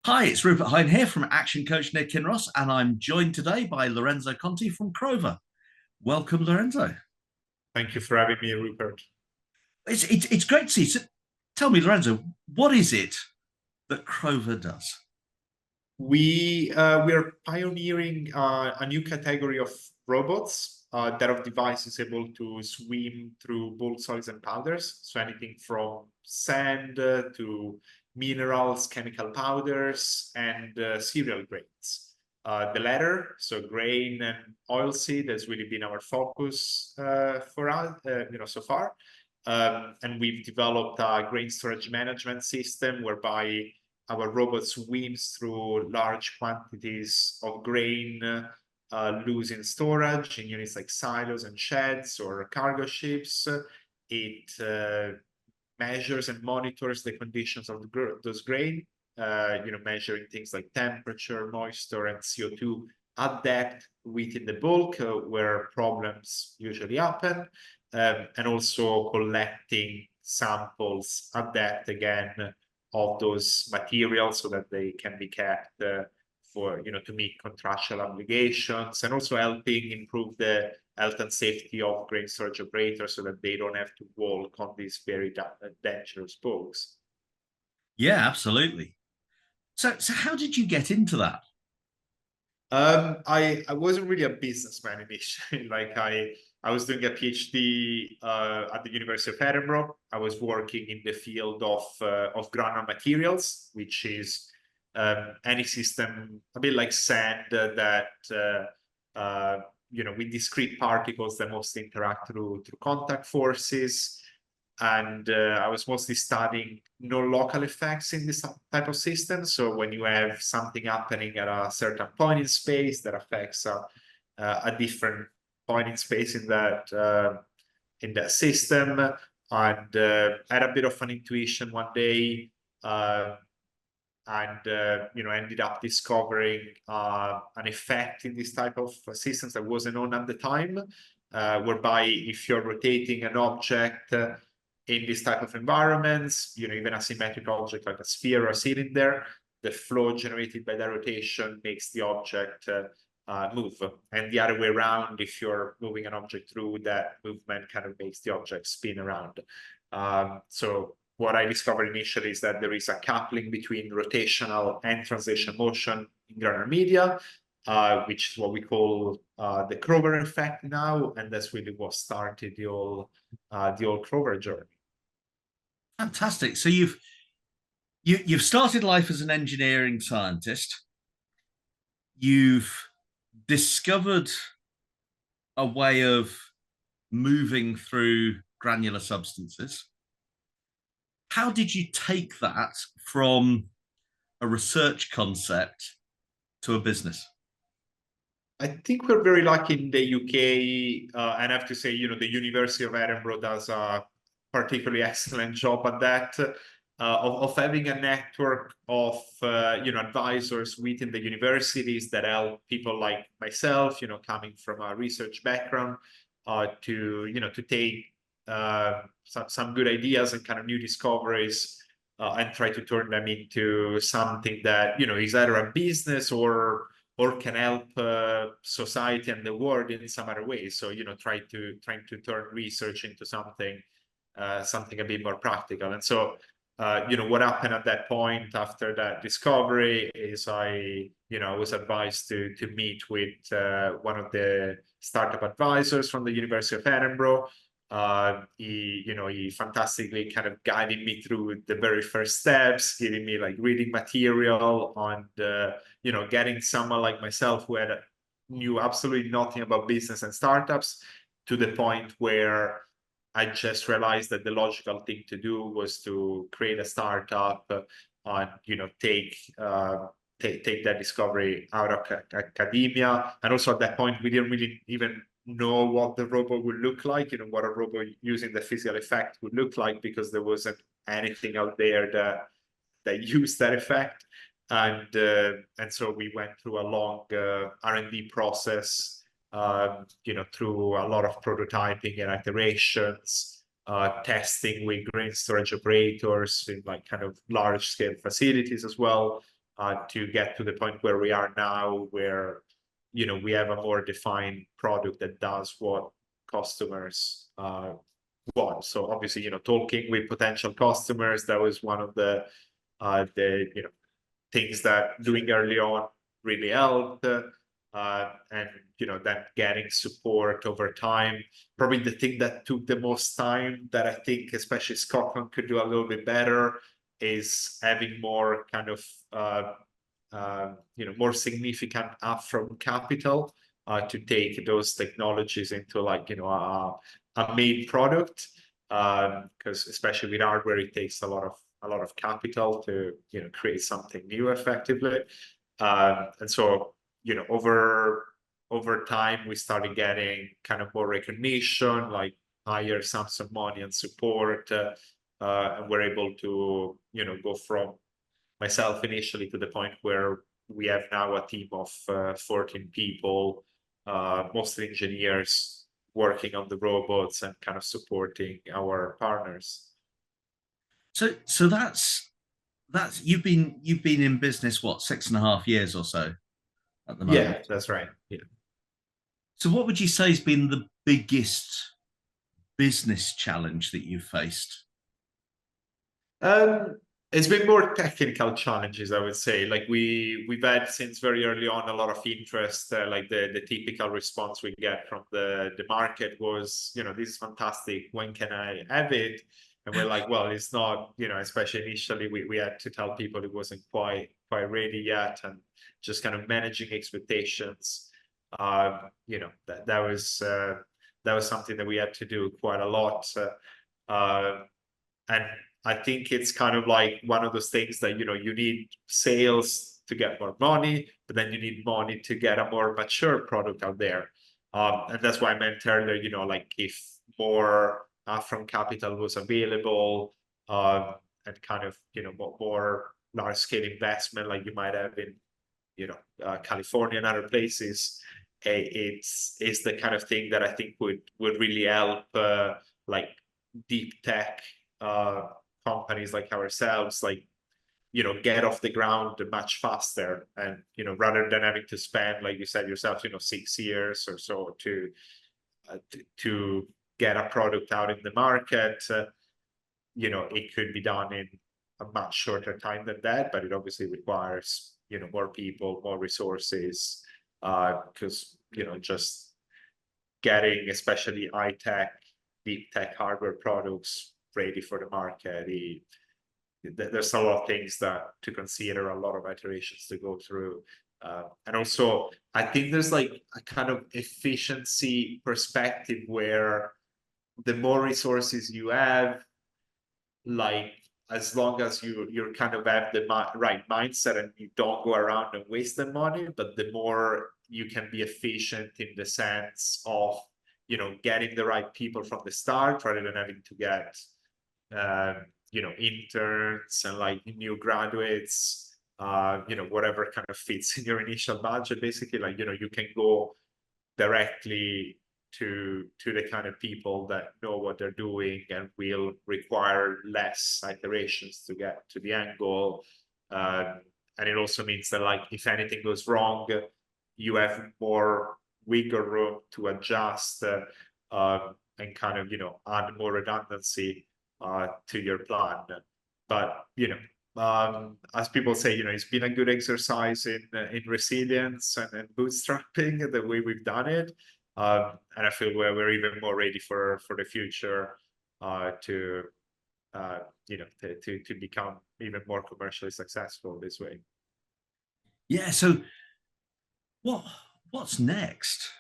Hi, it's Rupert Hine here from Action Coach Nick Kinross, and I'm joined today by Lorenzo Conti from Crover. Welcome, Lorenzo. Thank you for having me, Rupert. It's great to see you. So tell me, Lorenzo, what is it that Crover does? We are pioneering a new category of robots that have devices able to swim through bulk solids and powders. So anything from sand to minerals, chemical powders, and cereal grains. The latter, so grain and oilseed, has really been our focus for us, so far. And we've developed a grain storage management system whereby our robot swims through large quantities of grain loose in storage in units like silos and sheds or cargo ships. It measures and monitors the conditions of those grain, measuring things like temperature, moisture, and CO2 at depth within the bulk where problems usually happen, and also collecting samples at depth again of those materials so that they can be kept for to meet contractual obligations, and also helping improve the health and safety of grain storage operators so that they don't have to walk on these very dangerous boats. Yeah, absolutely. So how did you get into that? I wasn't really a businessman initially. I was doing a PhD at the University of Edinburgh. I was working in the field of granular materials, which is any system a bit like sand with discrete particles that mostly interact through contact forces. And I was mostly studying no local effects in this type of system. So when you have something happening at a certain point in space that affects a different point in space in that system, and had a bit of an intuition one day, and ended up discovering an effect in this type of systems that wasn't known at the time, whereby if you're rotating an object in this type of environments, even a symmetric object like a sphere or a cylinder, the flow generated by that rotation makes the object move. And the other way around, if you're moving an object through, that movement kind of makes the object spin around. So what I discovered initially is that there is a coupling between rotational and translation motion in granular media, which is what we call the Crover effect now, and that's really what started the old Crover journey. Fantastic. So you've started life as an engineering scientist. You've discovered a way of moving through granular substances. How did you take that from a research concept to a business? I think we're very lucky in the UK, and I have to say, the University of Edinburgh does a particularly excellent job at that, of having a network of, advisors within the universities that help people like myself, coming from a research background, to take some good ideas and kind of new discoveries, and try to turn them into something that, is either a business or can help society and the world in some other way. So, trying to turn research into something a bit more practical. And so, what happened at that point after that discovery is I was advised to meet with one of the startup advisors from the University of Edinburgh. He fantastically kind of guided me through the very first steps, giving me like reading material on getting someone like myself who knew absolutely nothing about business and startups to the point where I just realized that the logical thing to do was to create a startup and take that discovery out of academia. And also at that point, we didn't really even know what the robot would look like, what a robot using the physical effect would look like, because there wasn't anything out there that used that effect. And so we went through a long R&D process, through a lot of prototyping and iterations, testing with grain storage operators in like kind of large scale facilities as well, to get to the point where we are now, where we have a more defined product that does what customers want. So obviously, talking with potential customers, that was one of the things that doing early on really helped. And then getting support over time. Probably the thing that took the most time, that I think especially Scotland could do a little bit better, is having more kind of more significant upfront capital to take those technologies into like a main product, because especially with hardware, it takes a lot of capital to create something new effectively. And so over time we started getting kind of more recognition, like higher sums of money and support, and we're able to go from myself initially to the point where we have now a team of 14 people, mostly engineers, working on the robots and kind of supporting our partners. So that's you've been in business, what, 6.5 years or so at the moment? Yeah, that's right. Yeah. So what would you say has been the biggest business challenge that you've faced? It's been more technical challenges, I would say. Like we've had since very early on a lot of interest. Like the typical response we get from the market was, this is fantastic. When can I have it? And we're like, well, it's not, especially initially, we had to tell people it wasn't quite ready yet, and just kind of managing expectations. That was something that we had to do quite a lot. And I think it's kind of like one of those things that, you need sales to get more money, but then you need money to get a more mature product out there. And that's why I meant earlier, like if more upfront capital was available, and kind of, more large scale investment like you might have in, California and other places, it's the kind of thing that I think would really help, like deep tech companies like ourselves, like get off the ground much faster, and rather than having to spend, like you said yourself, 6 years or so to get a product out in the market. It could be done in a much shorter time than that, but it obviously requires more people, more resources, because just getting especially high tech, deep tech hardware products ready for the market, there's a lot of things to consider, a lot of iterations to go through, and also I think there's like a kind of efficiency perspective where the more resources you have, like as long as you kind of have the right mindset and you don't go around and waste the money, but the more you can be efficient in the sense of getting the right people from the start, rather than having to get interns and like new graduates, whatever kind of fits in your initial budget. Basically, like you can go directly to the kind of people that know what they're doing and will require less iterations to get to the end goal. And it also means that, like, if anything goes wrong, you have more wiggle room to adjust, and kind of add more redundancy to your plan. But as people say, it's been a good exercise in resilience and bootstrapping the way we've done it. And I feel we're even more ready for the future, to become even more commercially successful this way. Yeah. So what's next?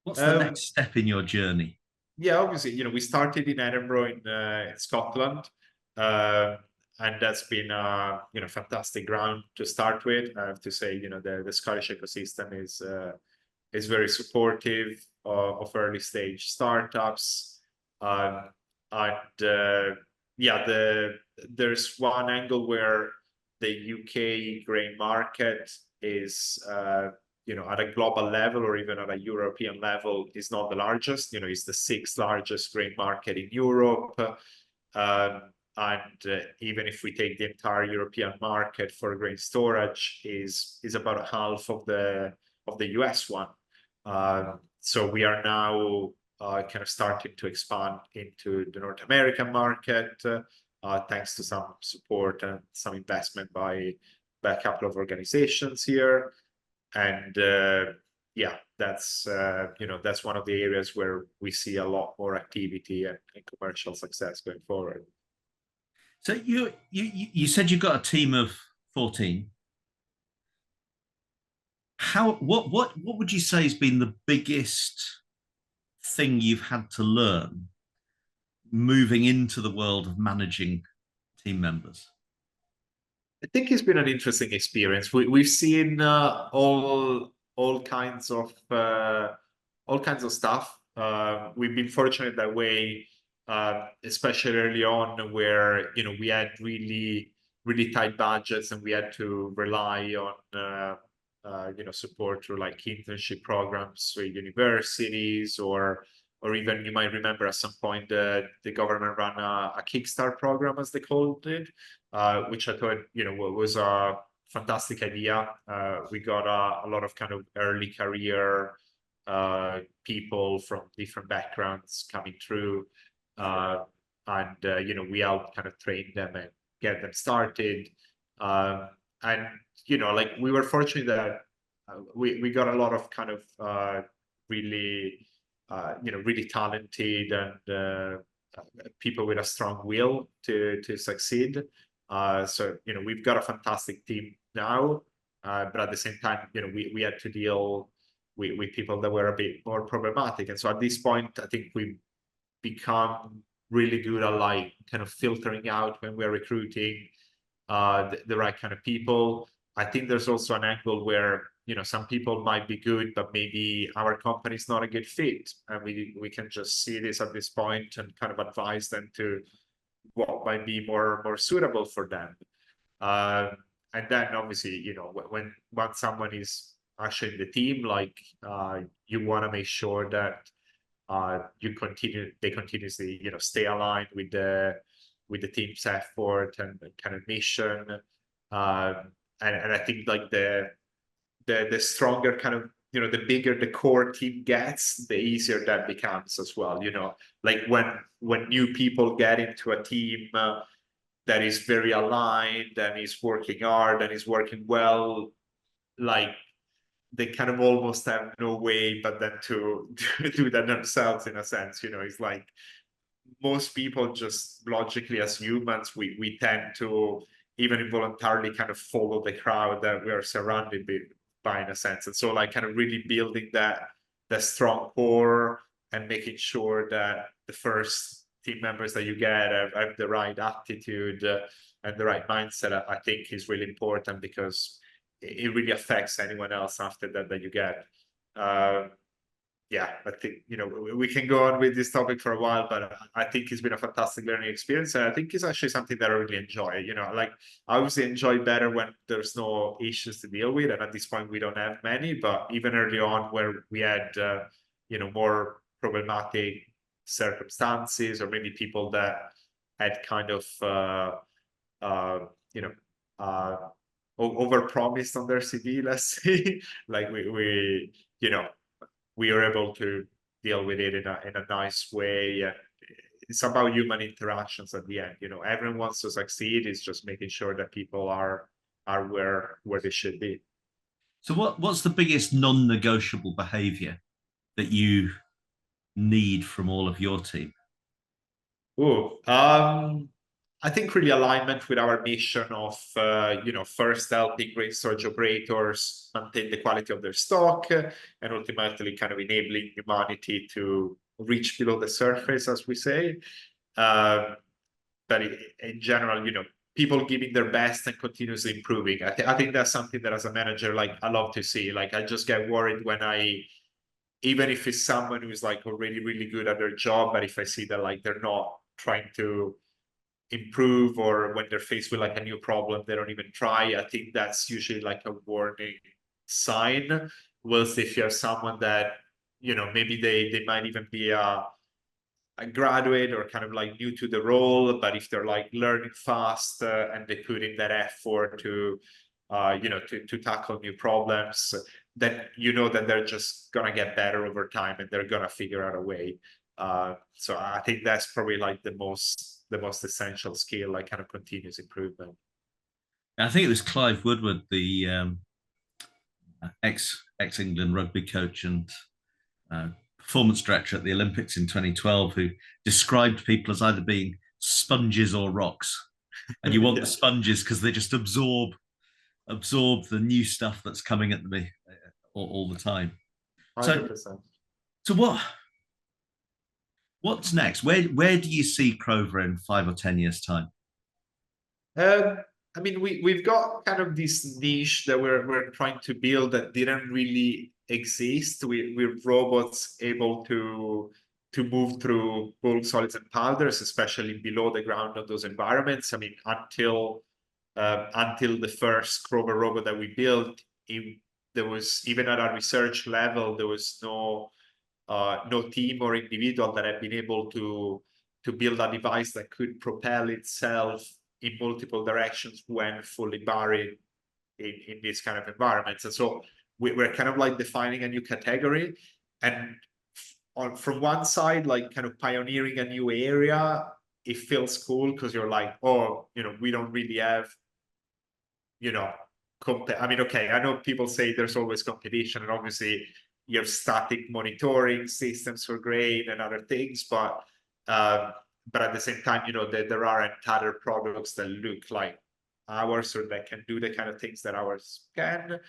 What's the next step in your journey? Yeah, obviously, we started in Edinburgh in Scotland, and that's been fantastic ground to start with. I have to say, the Scottish ecosystem is very supportive of early stage startups, and there's one angle where the UK grain market is at a global level or even at a European level is not the largest. It's the 6th largest grain market in Europe. even if we take the entire European market for grain storage, is about half of the US one. So we are now kind of starting to expand into the North American market, thanks to some support and some investment by a couple of organizations here. And yeah, that's that's one of the areas where we see a lot more activity and commercial success going forward. So you said you've got a team of 14. What would you say has been the biggest thing you've had to learn moving into the world of managing team members? I think it's been an interesting experience. We've seen all kinds of stuff. We've been fortunate that way, especially early on, where we had really tight budgets and we had to rely on support through like internship programs with universities, or even you might remember at some point the government ran a Kickstart program, as they called it, which I thought was a fantastic idea. We got a lot of kind of early career people from different backgrounds coming through, and we helped kind of train them and get them started. And like we were fortunate that we got a lot of kind of really really talented and people with a strong will to succeed. So we've got a fantastic team now, but at the same time we had to deal with people that were a bit more problematic. And so at this point I think we've become really good at like kind of filtering out when we're recruiting the right kind of people. I think there's also an angle where some people might be good, but maybe our company is not a good fit, and we can just see this at this point and kind of advise them to what might be more suitable for them. And then obviously when once someone is actually in the team, like you want to make sure that they continuously stay aligned with the team's effort and kind of mission. And I think like the stronger kind of the bigger the core team gets, the easier that becomes as well. Like when new people get into a team that is very aligned and is working hard and is working well, like they kind of almost have no way but then to do that themselves, in a sense. It's like most people just logically, as humans, we tend to even involuntarily kind of follow the crowd that we are surrounded by, in a sense. And so like kind of really building that strong core and making sure that the first team members that you get have the right attitude and the right mindset, I think is really important, because it really affects anyone else after that you get. Yeah, I think we can go on with this topic for a while, but I think it's been a fantastic learning experience, and I think it's actually something that I really enjoy. Like I obviously enjoy better when there's no issues to deal with, and at this point we don't have many. But even early on, where we had more problematic circumstances, or maybe people that had kind of overpromised on their CV, let's say, like we were able to deal with it in a nice way. And it's about human interactions at the end. Everyone wants to succeed. It's just making sure that people are where they should be. So what's the biggest non-negotiable behavior that you need from all of your team? I think really alignment with our mission of, first helping grain storage operators maintain the quality of their stock, and ultimately kind of enabling humanity to reach below the surface, as we say. But in general, people giving their best and continuously improving. I think that's something that as a manager, like I love to see. Like I just get worried when even if it's someone who's like already really good at their job, but if I see that like they're not trying to improve, or when they're faced with like a new problem they don't even try, I think that's usually like a warning sign. Whilst if you have someone that maybe they might even be a graduate or kind of like new to the role, but if they're like learning fast and they put in that effort to to tackle new problems, then you know that they're just gonna get better over time and they're gonna figure out a way. So I think that's probably like the most essential skill, like kind of continuous improvement. I think it was Clive Woodward, the ex England rugby coach and uh, performance director at the Olympics in 2012, who described people as either being sponges or rocks. And you want Yeah, the sponges because they just absorb the new stuff that's coming at me all the time. So, 100%. so what's next? Where do you see Crover in 5 or 10 years' time? Um, I mean, we've got kind of this niche that we're trying to build that didn't really exist. We're robots able to move through bulk solids and powders, especially below the ground of those environments. I mean, until the first Crover robot that we built, there was, even at our research level, there was no team or individual that had been able to build a device that could propel itself in multiple directions when fully buried in this kind of environments. And so we're kind of like defining a new category. And from one side, like kind of pioneering a new area, it feels cool because you're like, oh, we don't really have, you know, I mean, okay, I know people say there's always competition, and obviously you have static monitoring systems for grain and other things, but at the same time, there aren't other products that look like ours or that can do the kind of things that ours can,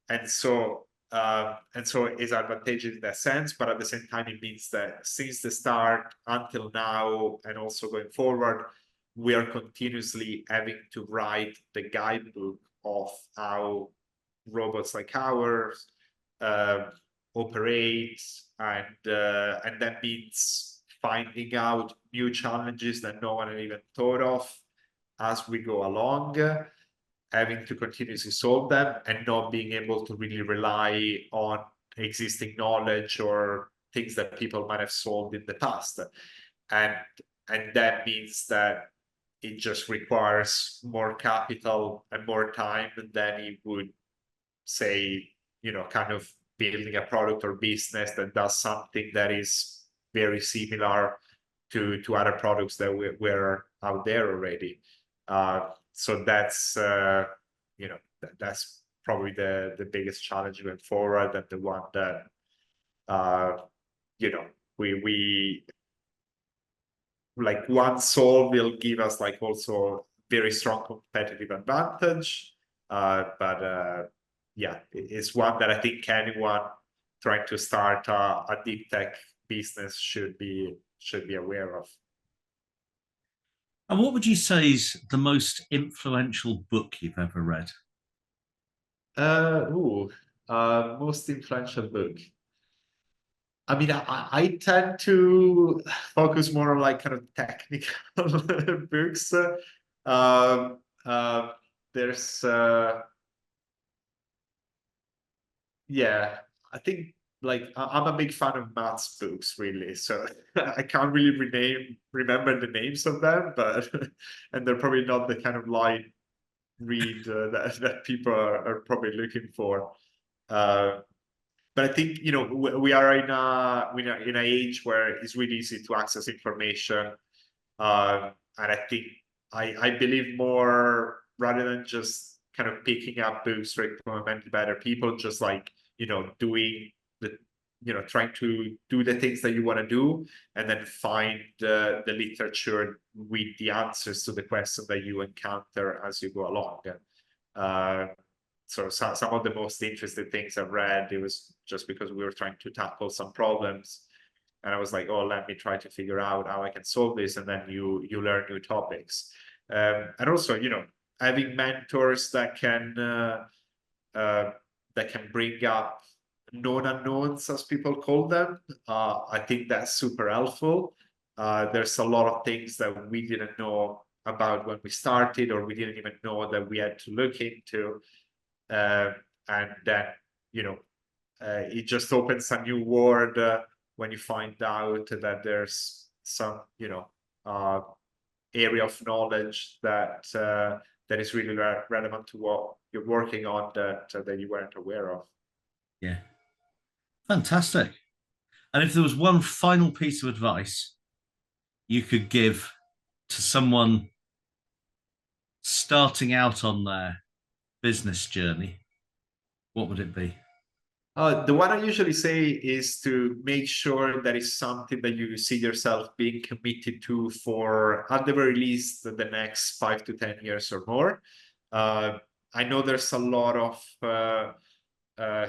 and so it's advantageous in that sense. But at the same time, it means that since the start until now, and also going forward, we are continuously having to write the guidebook of how robots like ours uh, operate, and that means finding out new challenges that no one had even thought of as we go along, having to continuously solve them, and not being able to really rely on existing knowledge or things that people might have solved in the past. And that means that it just requires more capital and more time than it would, say, kind of building a product or business that does something that is very similar to other products that we're out there already. So that's that's probably the biggest challenge going forward, and the one that we like one solve will give us like also very strong competitive advantage. But yeah, it's one that I think anyone trying to start a deep tech business should be aware of. And what would you say is the most influential book you've ever read? Uh, ooh, Most influential book. I mean, I tend to focus more on like kind of technical books. Um, there's Yeah, I think like I'm a big fan of maths books, really. So I can't really remember the names of them, but and they're probably not the kind of light read that people are probably looking for. Uh, but I think we are in an age where it's really easy to access information, and I think I believe more, rather than just kind of picking up books recommended by other people, just like doing the trying to do the things that you want to do, and then find the literature with the answers to the questions that you encounter as you go along. Uh, so some of the most interesting things I've read, it was just because we were trying to tackle some problems, and I was like, oh, let me try to figure out how I can solve this, and then you learn new topics, and also having mentors that can bring up known unknowns, as people call them. I think that's super helpful. There's a lot of things that we didn't know about when we started, or we didn't even know that we had to look into, uh, and then it just opens a new world when you find out that there's some, area of knowledge that that is really relevant to what you're working on that you weren't aware of. Yeah. Fantastic. And if there was one final piece of advice you could give to someone starting out on their business journey, what would it be? The one I usually say is to make sure that is something that you see yourself being committed to for, at the very least, the next 5 to 10 years or more. I know there's a lot of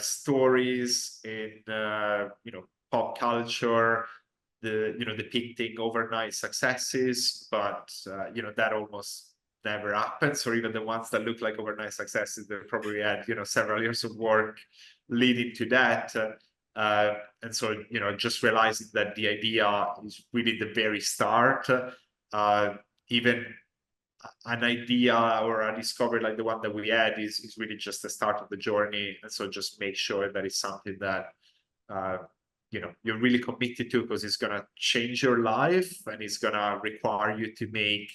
stories in pop culture, depicting overnight successes, but that almost never happens, or even the ones that look like overnight successes, they probably had several years of work leading to that. And so just realizing that the idea is really the very start. Even an idea or a discovery like the one that we had is really just the start of the journey. And so just make sure that it's something that you're really committed to, because it's going to change your life and it's going to require you to make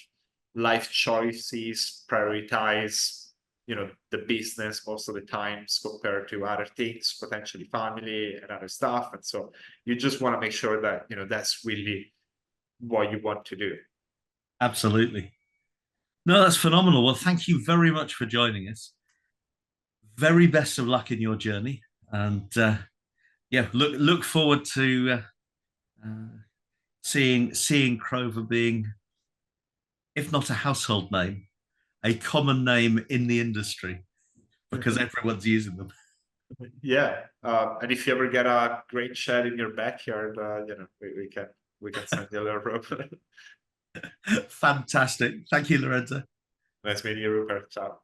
life choices, prioritize the business most of the times compared to other things, potentially family and other stuff. And so you just want to make sure that that's really what you want to do. Absolutely. No, that's phenomenal. Well, thank you very much for joining us. Very best of luck in your journey, and yeah, look forward to seeing Crover being, if not a household name, a common name in the industry, because everyone's using them. Yeah, and if you ever get a great shed in your backyard, we can send you a little rope. Fantastic. Thank you, Lorenzo. Nice meeting you, Rupert. Ciao.